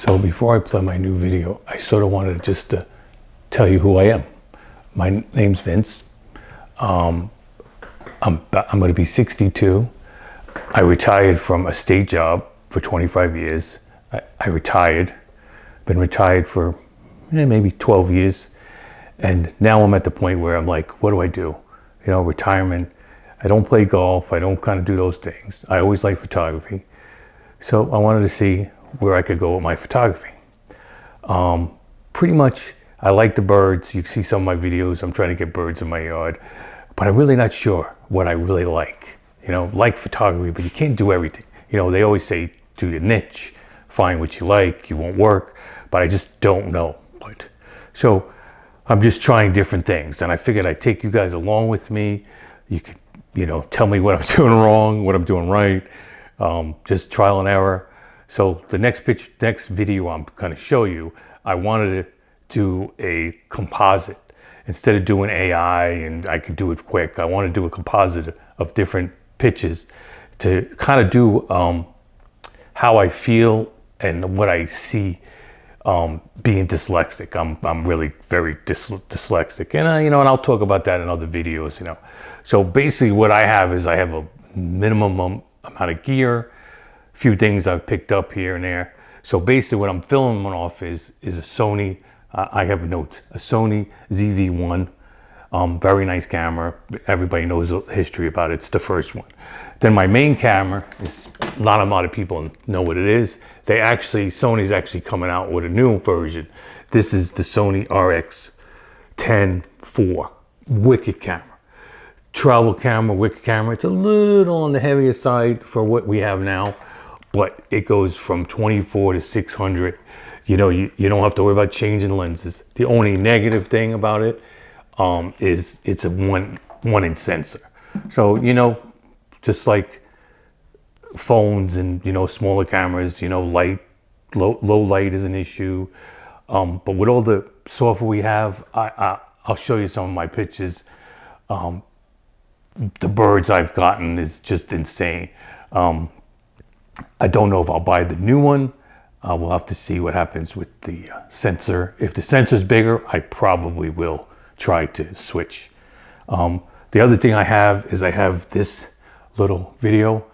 So before I play my new video, I sort of wanted just to tell you who I am. My name's Vince. I'm going to be 62. I retired from a state job for 25 years. I retired, been retired for maybe 12 years. And now I'm at the point where I'm like, what do I do? You know, retirement. I don't play golf. I don't kind of do those things. I always like photography. So I wanted to see where I could go with my photography. Pretty much, I like the birds. You can see some of my videos. I'm trying to get birds in my yard, but I'm really not sure what I really like. You know, like photography, but you can't do everything. You know, they always say do your niche, find what you like, you won't work, but I just don't know what. So I'm just trying different things, and I figured I'd take you guys along with me. You could, you know, tell me what I'm doing wrong, what I'm doing right, just trial and error. So the next video I'm going to show you, I wanted to do a composite. Instead of doing AI and I could do it quick, I want to do a composite of different pitches to kind of do how I feel and what I see being dyslexic. I'm really very dyslexic, and you know, and I'll talk about that in other videos. You know, so basically, what I have is I have a minimum amount of gear, a few things I've picked up here and there. So basically, what I'm filming off is a Sony. I have notes, a Sony ZV-1. Very nice camera. Everybody knows the history about it. It's the first one. Then my main camera is, not a lot of people know what it is. Sony's actually coming out with a new version. This is the Sony RX10 IV. Wicked camera. Travel camera, wicked camera. It's a little on the heavier side for what we have now, but it goes from 24 to 600. You know, you don't have to worry about changing lenses. The only negative thing about it is it's a one inch sensor. So, you know, just like phones and, you know, smaller cameras, you know, low light is an issue. But with all the software we have, I'll show you some of my pictures. The birds I've gotten is just insane. I don't know if I'll buy the new one. We'll have to see what happens with the sensor. If the sensor's bigger, I probably will try to switch. The other thing I have is I have this little video.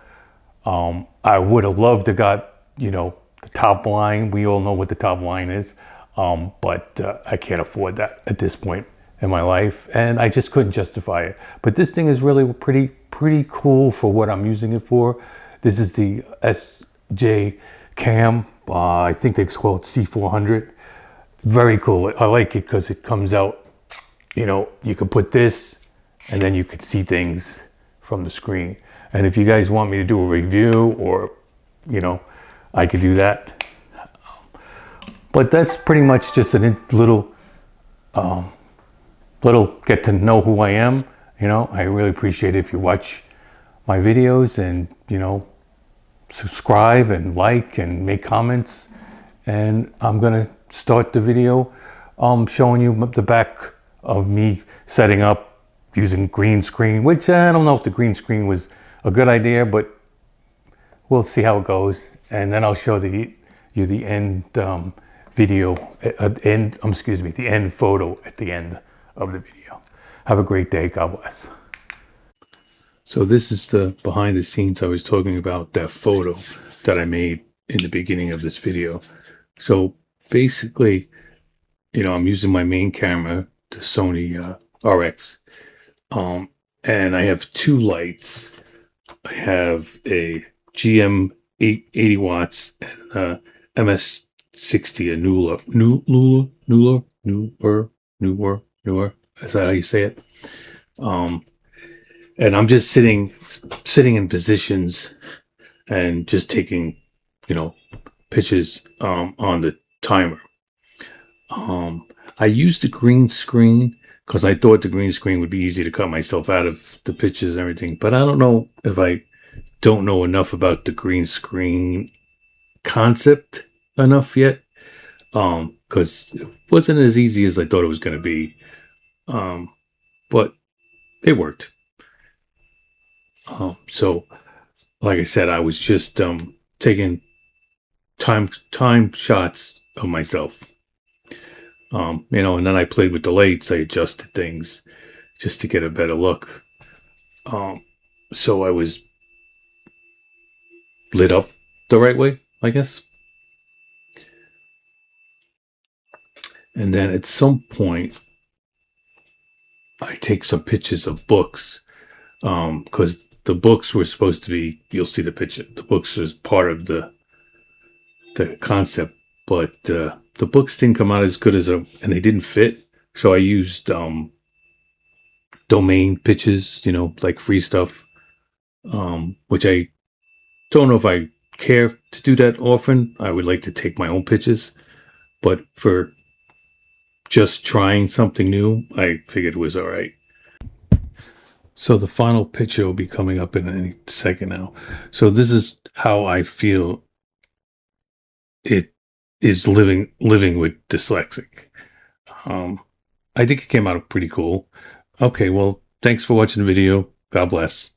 I would have loved to got, you know, the top line. We all know what the top line is, but I can't afford that at this point in my life, and I just couldn't justify it. But this thing is really pretty cool for what I'm using it for. This is the SJ Cam. I think they call it C400. Very cool. I like it because it comes out, you know, you could put this and then you could see things from the screen. And if you guys want me to do a review, or, you know, I could do that. But that's pretty much just a little get to know who I am. You know, I really appreciate it if you watch my videos and, you know, subscribe and like and make comments. And I'm gonna start the video showing you the back of me setting up using green screen, which I don't know if the green screen was a good idea, but we'll see how it goes. And then I'll show you the end video, the end photo at the end of the video. Have a great day. God bless. So this is the behind the scenes I was talking about, that photo that I made in the beginning of this video. So basically, you know, I'm using my main camera, the Sony RX, and I have two lights. I have a GM 80 watts and MS60, a newer. Is that how you say it? And I'm just sitting in positions and just taking, you know, pictures on the timer. I used the green screen because I thought the green screen would be easy to cut myself out of the pictures and everything. But I don't know if I don't know enough about the green screen concept enough yet, because it wasn't as easy as I thought it was going to be. But it worked. So, like I said, I was just taking time shots of myself. And then I played with the lights. I adjusted things just to get a better look. So I was lit up the right way, I guess. And then at some point, I take some pictures of books because the books were supposed to be. You'll see the picture. The books was part of the concept, but the books didn't come out as good and they didn't fit. So I used domain pictures, like free stuff, which I don't know if I care to do that often. I would like to take my own pictures, but for just trying something new, I figured it was all right. So the final picture will be coming up in any second now. So this is how I feel it is living with dyslexic. I think it came out pretty cool. Okay, well, thanks for watching the video. God bless.